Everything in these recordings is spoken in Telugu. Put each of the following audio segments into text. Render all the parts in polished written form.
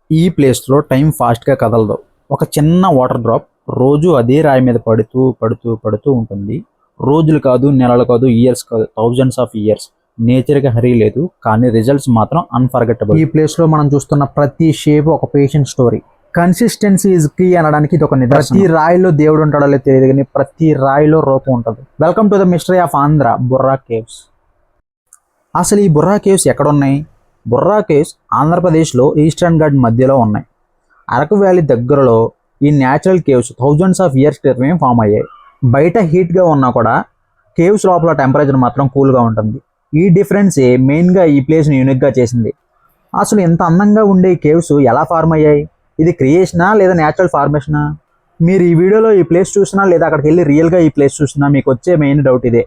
ఈ ప్లేస్లో టైం ఫాస్ట్గా కదలదు. ఒక చిన్న వాటర్ డ్రాప్ రోజు అదే రాయి మీద పడుతూ పడుతూ పడుతూ ఉంటుంది. రోజులు కాదు, నెలలు కాదు, ఇయర్స్ కాదు, థౌజండ్స్ ఆఫ్ ఇయర్స్. నేచర్కి హరీ లేదు, కానీ రిజల్ట్స్ మాత్రం అన్ఫర్గెటబుల్. ఈ ప్లేస్లో మనం చూస్తున్న ప్రతి షేప్ ఒక patient story. Consistency is key అనడానికి ఇది ఒక నిదర్శనం. ప్రతి రాయిలో దేవుడు ఉంటాడో లేదో తెలియదు, కానీ ప్రతి రాయిలో రూపం ఉంటుంది. Welcome to the mystery of Andhra, Borra caves. అసలు ఈ బుర్రా కేవ్స్ ఎక్కడున్నాయి? బుర్రా కేవ్స్ ఆంధ్రప్రదేశ్లో ఈస్టర్న్ ఘాట్ మధ్యలో ఉన్నాయి. అరకు వ్యాలీ దగ్గరలో ఈ natural caves thousands of years క్రితమే ఫామ్ అయ్యాయి. బయట హీట్గా ఉన్నా కూడా కేవ్స్ లోపల టెంపరేచర్ మాత్రం కూల్గా ఉంటుంది. ఈ డిఫరెన్సే మెయిన్గా ఈ ప్లేస్ని యూనిక్గా చేసింది. అసలు ఇంత అందంగా ఉండే ఈ కేవ్స్ ఎలా ఫార్మ్ అయ్యాయి? ఇది క్రియేషనా లేదా న్యాచురల్ ఫార్మేషనా? మీరు ఈ వీడియోలో ఈ ప్లేస్ చూసినా లేదా అక్కడికి వెళ్ళి రియల్గా ఈ ప్లేస్ చూసినా మీకు వచ్చే మెయిన్ డౌట్ ఇదే.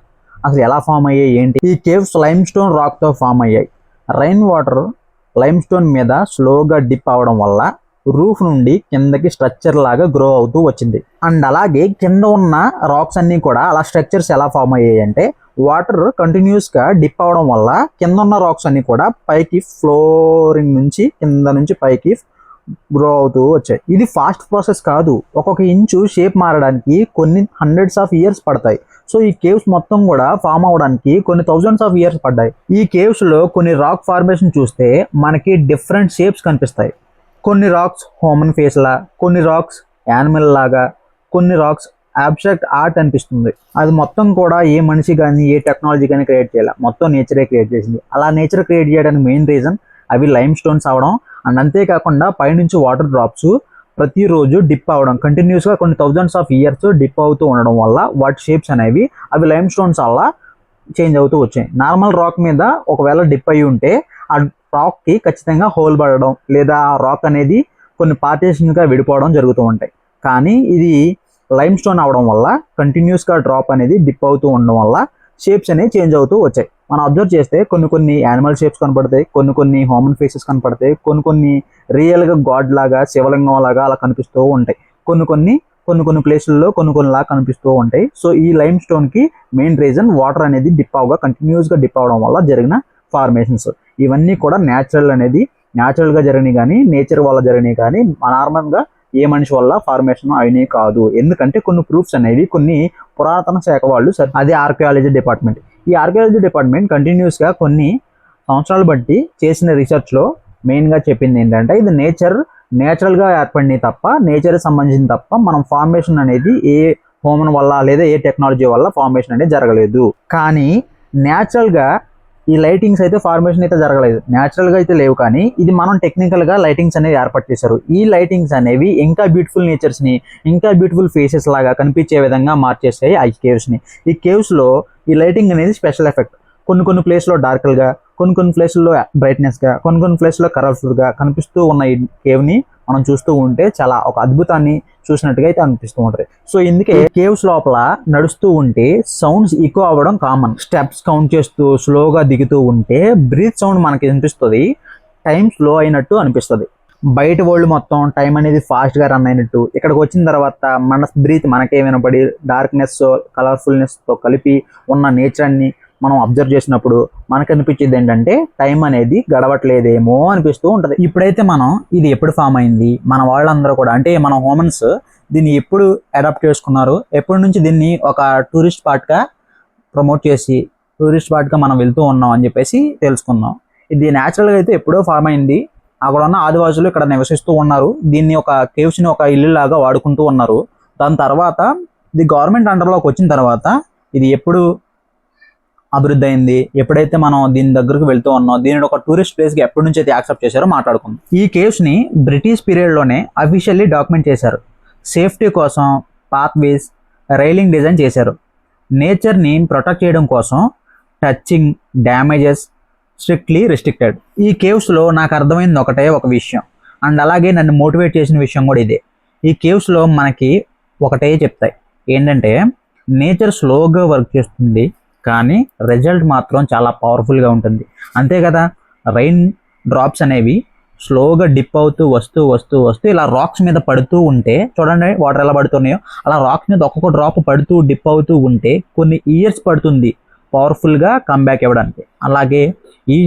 అసలు ఎలా ఫామ్ అయ్యాయి ఏంటి? ఈ కేవ్స్ లైమ్ స్టోన్ రాక్తో ఫామ్ అయ్యాయి. రైన్ వాటర్ లైమ్ స్టోన్ మీద స్లోగా డిప్ అవడం వల్ల రూఫ్ నుండి కిందకి స్ట్రక్చర్ లాగా గ్రో అవుతూ వచ్చింది. అండ్ అలాగే కింద ఉన్న రాక్స్ అన్నీ కూడా అలా స్ట్రక్చర్స్ ఎలా ఫామ్ అయ్యాయి అంటే వాటర్ కంటిన్యూస్గా డిప్ అవడం వల్ల కింద ఉన్న రాక్స్ అన్నీ కూడా పైకి ఫ్లోరింగ్ నుంచి కింద నుంచి పైకి గ్రో అవుతూ వచ్చాయి. ఇది ఫాస్ట్ ప్రాసెస్ కాదు. ఒక్కొక్క ఇంచు షేప్ మారడానికి కొన్ని హండ్రెడ్స్ ఆఫ్ ఇయర్స్ పడతాయి. సో ఈ కేవ్స్ మొత్తం కూడా ఫామ్ అవడానికి కొన్ని థౌజండ్స్ ఆఫ్ ఇయర్స్ పడ్డాయి. ఈ కేవ్స్ లో కొన్ని రాక్ ఫార్మేషన్ చూస్తే మనకి డిఫరెంట్ షేప్స్ కనిపిస్తాయి. కొన్ని రాక్స్ హ్యూమన్ ఫేస్ లా, కొన్ని రాక్స్ యానిమల్ లాగా, కొన్ని రాక్స్ అబ్స్ట్రాక్ట్ ఆర్ట్ అనిపిస్తుంది. అది మొత్తం కూడా ఏ మనిషి కానీ ఏ టెక్నాలజీ కానీ క్రియేట్ చేయాలి, మొత్తం నేచరే క్రియేట్ చేసింది. అలా నేచర్ క్రియేట్ చేయడానికి మెయిన్ రీజన్ అవి లైమ్ స్టోన్స్ అవడం. అండ్ అంతేకాకుండా పైనుంచి వాటర్ డ్రాప్స్ ప్రతిరోజు డిప్ అవడం, కంటిన్యూస్గా కొన్ని థౌజండ్స్ ఆఫ్ ఇయర్స్ డిప్ అవుతూ ఉండడం వల్ల వాటి షేప్స్ అనేవి అవి లైమ్ స్టోన్స్ వల్ల చేంజ్ అవుతూ వచ్చాయి. నార్మల్ రాక్ మీద ఒకవేళ డిప్ అయ్యి ఉంటే ఆ రాక్కి ఖచ్చితంగా హోల్ పడడం లేదా ఆ రాక్ అనేది కొన్ని పార్టీషన్గా విడిపోవడం జరుగుతూ ఉంటాయి. కానీ ఇది లైమ్ స్టోన్ అవడం వల్ల కంటిన్యూస్గా డ్రాప్ అనేది డిప్ అవుతూ ఉండడం వల్ల షేప్స్ అనేవి చేంజ్ అవుతూ వచ్చాయి. మనం అబ్జర్వ్ చేస్తే కొన్ని యానిమల్ షేప్స్ కనపడతాయి, కొన్ని హ్యూమన్ ఫేసెస్ కనపడతాయి, కొన్ని రియల్గా గాడ్ లాగా శివలింగం లాగా అలా కనిపిస్తూ ఉంటాయి. కొన్ని ప్లేసుల్లో కొన్ని లాగా కనిపిస్తూ ఉంటాయి. సో ఈ లైమ్ స్టోన్కి మెయిన్ రీజన్ వాటర్ అనేది డిప్ అవగా కంటిన్యూస్గా డిప్ అవడం వల్ల జరిగిన ఫార్మేషన్స్. ఇవన్నీ కూడా న్యాచురల్గా జరిగినాయి కానీ నేచర్ వల్ల జరిగినాయి కానీ నార్మల్గా ఏ మనిషి వల్ల ఫార్మేషన్ అయినవి కాదు. ఎందుకంటే కొన్ని ప్రూఫ్స్ అనేవి కొన్ని పురాతన శాఖ వాళ్ళు, అదే ఆర్కియాలజీ డిపార్ట్మెంట్. ఈ ఆర్కియాలజీ డిపార్ట్మెంట్ కంటిన్యూస్గా కొన్ని సంవత్సరాలు బట్టి చేసిన రీసెర్చ్లో మెయిన్గా చెప్పింది ఏంటంటే ఇది నేచురల్గా ఏర్పడినవి తప్ప, నేచర్కి సంబంధించిన తప్ప మనం ఫార్మేషన్ అనేది ఏ హ్యూమన్ వల్ల లేదా ఏ టెక్నాలజీ వల్ల ఫార్మేషన్ అనేది జరగలేదు. కానీ న్యాచురల్గా ఈ లైటింగ్స్ అయితే ఫార్మేషన్ అయితే జరగలేదు, న్యాచురల్గా అయితే లేవు. కానీ ఇది మనం టెక్నికల్గా లైటింగ్స్ అనేవి ఏర్పాటు చేశారు. ఈ లైటింగ్స్ అనేవి ఇంకా బ్యూటిఫుల్ నేచర్స్ని, ఇంకా బ్యూటిఫుల్ ఫేసెస్ లాగా కనిపించే విధంగా మార్చేసాయి ఆ కేవ్స్ని. ఈ కేవ్స్లో ఈ లైటింగ్ అనేది స్పెషల్ ఎఫెక్ట్. కొన్ని ప్లేస్లో డార్క్గా, కొన్ని ప్లేస్లో బ్రైట్నెస్గా, కొన్ని ప్లేస్లో కలర్ఫుల్గా కనిపిస్తూ ఉన్న ఈ కేవ్ని మనం చూస్తూ ఉంటే చాలా ఒక అద్భుతాన్ని చూసినట్టుగా అయితే అనిపిస్తూ ఉంటుంది. సో ఇందుకే కేవ్స్ లోపల నడుస్తూ ఉంటే సౌండ్స్ ఎక్కువ అవ్వడం కామన్. స్టెప్స్ కౌంట్ చేస్తూ స్లోగా దిగుతూ ఉంటే బ్రీత్ సౌండ్ మనకి వినిపిస్తుంది, టైం స్లో అయినట్టు అనిపిస్తుంది. బయట వరల్డ్ మొత్తం టైం అనేది ఫాస్ట్గా రన్ అయినట్టు, ఇక్కడికి వచ్చిన తర్వాత మన బ్రీత్ మనకే వినపడి డార్క్నెస్ కలర్ఫుల్నెస్తో కలిపి ఉన్న నేచర్ని మనం అబ్జర్వ్ చేసినప్పుడు మనకు అనిపించేది ఏంటంటే టైం అనేది గడవట్లేదేమో అనిపిస్తూ ఉంటుంది. ఇప్పుడైతే మనం ఇది ఎప్పుడు ఫామ్ అయింది, మన వాళ్ళందరూ కూడా అంటే మన హ్యూమన్స్ దీన్ని ఎప్పుడు అడాప్ట్ చేసుకున్నారు, ఎప్పటి నుంచి దీన్ని ఒక టూరిస్ట్ స్పాట్గా ప్రమోట్ చేసి టూరిస్ట్ స్పాట్గా మనం వెళ్తూ ఉన్నాం అని చెప్పేసి తెలుసుకుందాం. ఇది న్యాచురల్గా అయితే ఎప్పుడో ఫామ్ అయింది. అక్కడ ఉన్న ఆదివాసులు ఇక్కడ నివసిస్తూ ఉన్నారు. దీన్ని ఒక కేవ్స్ని ఒక ఇల్లు లాగా వాడుకుంటూ ఉన్నారు. దాని తర్వాత ఇది గవర్నమెంట్ అండర్లోకి వచ్చిన తర్వాత ఇది ఎప్పుడు అభివృద్ధి అయింది, ఎప్పుడైతే మనం దీని దగ్గరకు వెళ్తూ ఉన్నాం, దీనిని ఒక టూరిస్ట్ ప్లేస్గా ఎప్పటి నుంచి అయితే యాక్సెప్ట్ చేశారో మాట్లాడుకుందాం. ఈ కేవ్స్ని బ్రిటిష్ పీరియడ్లోనే అఫీషియల్లీ డాక్యుమెంట్ చేశారు. సేఫ్టీ కోసం పాత్వేస్, రైలింగ్ డిజైన్ చేశారు. నేచర్ని ప్రొటెక్ట్ చేయడం కోసం టచింగ్, డ్యామేజెస్ స్ట్రిక్ట్లీ రెస్ట్రిక్టెడ్. ఈ కేవ్స్లో నాకు అర్థమైంది ఒకటే ఒక విషయం, అండ్ అలాగే నన్ను మోటివేట్ చేసిన విషయం కూడా ఇదే. ఈ కేవ్స్లో మనకి ఒకటే చెప్తాయి ఏంటంటే నేచర్ స్లోగా వర్క్ చేస్తుంది కానీ రిజల్ట్ మాత్రం చాలా పవర్ఫుల్గా ఉంటుంది. అంతే కదా, రైన్ డ్రాప్స్ అనేవి స్లోగా డిప్ అవుతూ వస్తూ ఇలా రాక్స్ మీద పడుతూ ఉంటే చూడండి వాటర్ ఎలా పడుతున్నాయో, అలా రాక్స్ మీద ఒక్కొక్క డ్రాప్ పడుతూ డిప్ అవుతూ ఉంటే కొన్ని ఇయర్స్ పడుతుంది పవర్ఫుల్గా కమ్బ్యాక్ ఇవ్వడానికి. అలాగే ఈ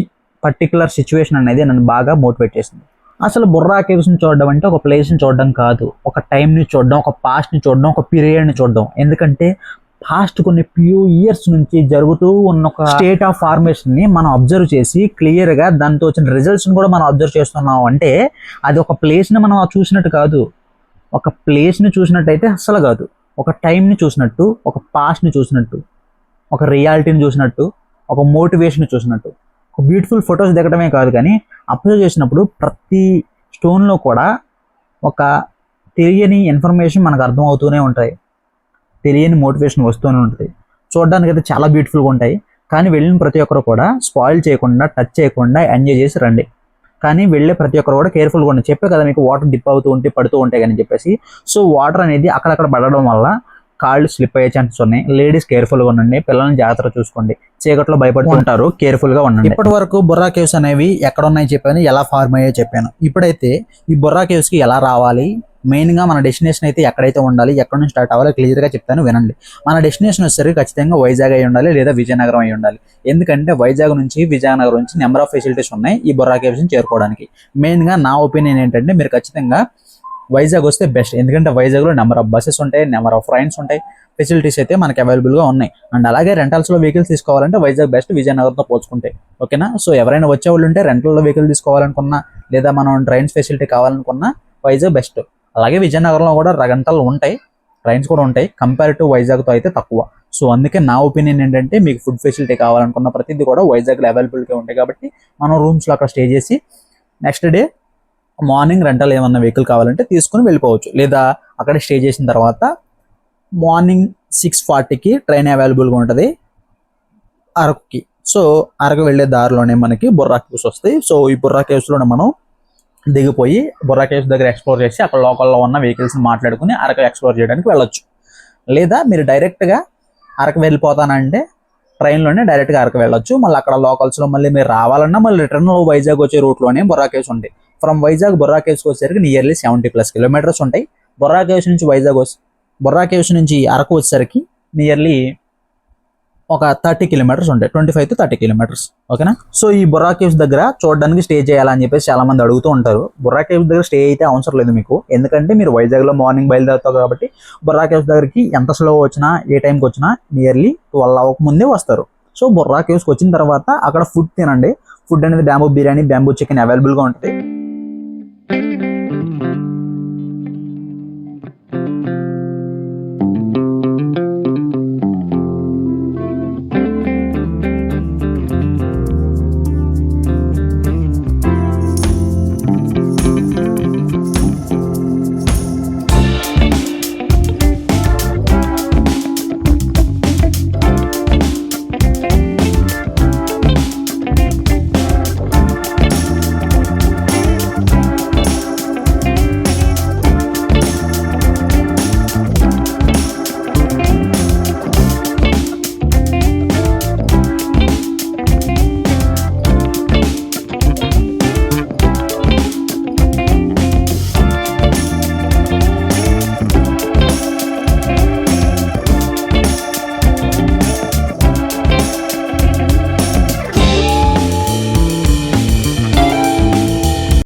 పర్టికులర్ సిచ్యువేషన్ అనేది నన్ను బాగా మోటివేట్ చేసింది. అసలు బుర్రా కేవ్స్ని చూడడం అంటే ఒక ప్లేస్ని చూడడం కాదు, ఒక టైంని చూడడం, ఒక పాస్ట్ని చూడడం, ఒక పీరియడ్ని చూడడం. ఎందుకంటే పాస్ట్ కొన్ని ఫ్యూ ఇయర్స్ నుంచి జరుగుతూ ఉన్న ఒక స్టేట్ ఆఫ్ ఫార్మేషన్ని మనం అబ్జర్వ్ చేసి క్లియర్గా దాంతో వచ్చిన రిజల్ట్స్ని కూడా మనం అబ్జర్వ్ చేస్తున్నాం అంటే అది ఒక ప్లేస్ని మనం చూసినట్టు కాదు, ఒక ప్లేస్ని చూసినట్టయితే అస్సలు కాదు, ఒక టైంని చూసినట్టు, ఒక పాస్ట్ని చూసినట్టు, ఒక రియాలిటీని చూసినట్టు, ఒక మోటివేషన్ చూసినట్టు. ఒక బ్యూటిఫుల్ ఫొటోస్ దిగడమే కాదు కానీ అబ్జర్వ్ చేసినప్పుడు ప్రతి స్టోన్లో కూడా ఒక తెలియని ఇన్ఫర్మేషన్ మనకు అర్థం అవుతూనే ఉంటాయి, తెలియని మోటివేషన్ వస్తూనే ఉంటుంది. చూడడానికి అయితే చాలా బ్యూటిఫుల్గా ఉంటాయి, కానీ వెళ్ళిన ప్రతి ఒక్కరు కూడా స్పాయిల్ చేయకుండా, టచ్ చేయకుండా ఎంజాయ్ చేసి రండి. కానీ వెళ్ళే ప్రతి ఒక్కరు కూడా కేర్ఫుల్గా ఉండి, చెప్పే కదా మీకు వాటర్ డిప్ అవుతూ ఉంటే పడుతూ ఉంటాయి కానీ చెప్పేసి. సో వాటర్ అనేది అక్కడక్కడ పడడం వల్ల కాళ్ళు స్లిప్ అయ్యే ఛాన్సెస్ ఉన్నాయి. లేడీస్ కేర్ఫుల్గా ఉండండి, పిల్లల్ని జాగ్రత్తగా చూసుకోండి, చీకట్లో భయపడుతుంటారు, కేర్ఫుల్గా ఉండండి. ఇప్పటి వరకు బుర్రా కేవ్స్ అనేవి ఎక్కడ ఉన్నాయో చెప్పాను, ఎలా ఫార్మ్ అయ్యో చెప్పాను. ఇప్పుడైతే ఈ బుర్రా కేవ్స్కి ఎలా రావాలి, మెయిన్గా మన డెస్టినేషన్ అయితే ఎక్కడైతే ఉండాలి, ఎక్కడ నుంచి స్టార్ట్ అవ్వాలి క్లియర్గా చెప్తాను వినండి. మన డెస్టినేషన్ వచ్చేసరికి ఖచ్చితంగా వైజాగ్ అయి ఉండాలి లేదా విజయనగరం అయి ఉండాలి. ఎందుకంటే వైజాగ్ నుంచి విజయనగరం నుంచి నెంబర్ ఆఫ్ ఫెసిలిటీస్ ఉన్నాయి ఈ బుర్రా కేవ్స్ని చేరుకోవడానికి. మెయిన్గా నా ఒపీనియన్ ఏంటంటే మీరు ఖచ్చితంగా వైజాగ్ వస్తే బెస్ట్. ఎందుకంటే వైజాగ్లో నెంబర్ ఆఫ్ బస్సెస్ ఉంటాయి, నెంబర్ ఆఫ్ ట్రైన్స్ ఉంటాయి, ఫెసిలిటీస్ అయితే మనకి అవైలబుల్గా ఉన్నాయి. అండ్ అలాగే రెంటల్స్లో వెహికల్స్ తీసుకోవాలంటే వైజాగ్ బెస్ట్ విజయనగరంతో పోల్చుకుంటే. ఓకేనా? సో ఎవరైనా వచ్చేవాళ్ళు ఉంటే రెంటల్లో వెహికల్ తీసుకోవాలనుకున్నా లేదా మనం ట్రైన్స్ ఫెసిలిటీ కావాలనుకున్నా వైజాగ్ బెస్ట్. అలాగే విజయనగరంలో కూడా రెంటలు ఉంటాయి, ట్రైన్స్ కూడా ఉంటాయి, కంపేర్ టు వైజాగ్తో అయితే తక్కువ. సో అందుకే నా ఒపీనియన్ ఏంటంటే మీకు ఫుడ్ ఫెసిలిటీ కావాలనుకున్న ప్రతిదీ కూడా వైజాగ్లో అవైలబుల్గా ఉంటాయి. కాబట్టి మనం రూమ్స్లో అక్కడ స్టే చేసి నెక్స్ట్ డే మార్నింగ్ రెంటల్ ఏమన్నా వెహికల్ కావాలంటే తీసుకుని వెళ్ళిపోవచ్చు. లేదా అక్కడ స్టే చేసిన తర్వాత మార్నింగ్ 6:40కి ట్రైన్ అవైలబుల్గా ఉంటుంది అరకుకి. సో అరకు వెళ్ళే దారిలోనే మనకి బుర్రా కేవ్స్ వస్తాయి. సో ఈ బుర్రా కేవ్స్లోనే మనం దిగిపోయి బుర్రా కేవ్స్ దగ్గర ఎక్స్ప్లోర్ చేసి అక్కడ లోకల్లో ఉన్న వెహికల్స్ని మాట్లాడుకుని అరకు ఎక్స్ప్లోర్ చేయడానికి వెళ్ళొచ్చు. లేదా మీరు డైరెక్ట్గా అరకు వెళ్ళిపోతానంటే ట్రైన్లోనే డైరెక్ట్గా అరకు వెళ్ళొచ్చు. మళ్ళీ అక్కడ లోకల్స్లో మళ్ళీ మీరు రావాలన్నా మళ్ళీ రిటర్న్ వైజాగ్ వచ్చే రూట్లోనే బుర్రా కేవ్స్ ఉంటాయి. ఫ్రమ్ వైజాగ్ బుర్రా కేవ్స్కి వచ్చేసరికి నియర్లీ 70+ కిలోమీటర్స్ ఉంటాయి. బుర్రా కేవ్స్ నుంచి బుర్రా కేవ్స్ నుంచి అరకు వచ్చేసరికి నియర్లీ ఒక 30 కిలోమీటర్స్ ఉంటాయి, 25 to 30 కిలోమీటర్స్. ఓకేనా? సో ఈ బుర్రా కేవ్స్ దగ్గర చూడడానికి స్టే చేయాలని చెప్పేసి చాలా మంది అడుగుతూ ఉంటారు. బుర్రా కేవ్స్ దగ్గర స్టే అయితే అవసరం లేదు మీకు, ఎందుకంటే మీరు వైజాగ్లో మార్నింగ్ బయలుదేరుతారు కాబట్టి బుర్రా కేవ్స్ దగ్గరికి ఎంత స్లో వచ్చినా ఏ టైంకి వచ్చినా నియర్లీ 12 అవ్వకముందే వస్తారు. సో బుర్రా కేవ్స్కి వచ్చిన తర్వాత అక్కడ ఫుడ్ తినండి. ఫుడ్ అనేది బ్యాంబూ బిర్యానీ, బ్యాంబూ చికెన్ అవైలబుల్గా ఉంటుంది.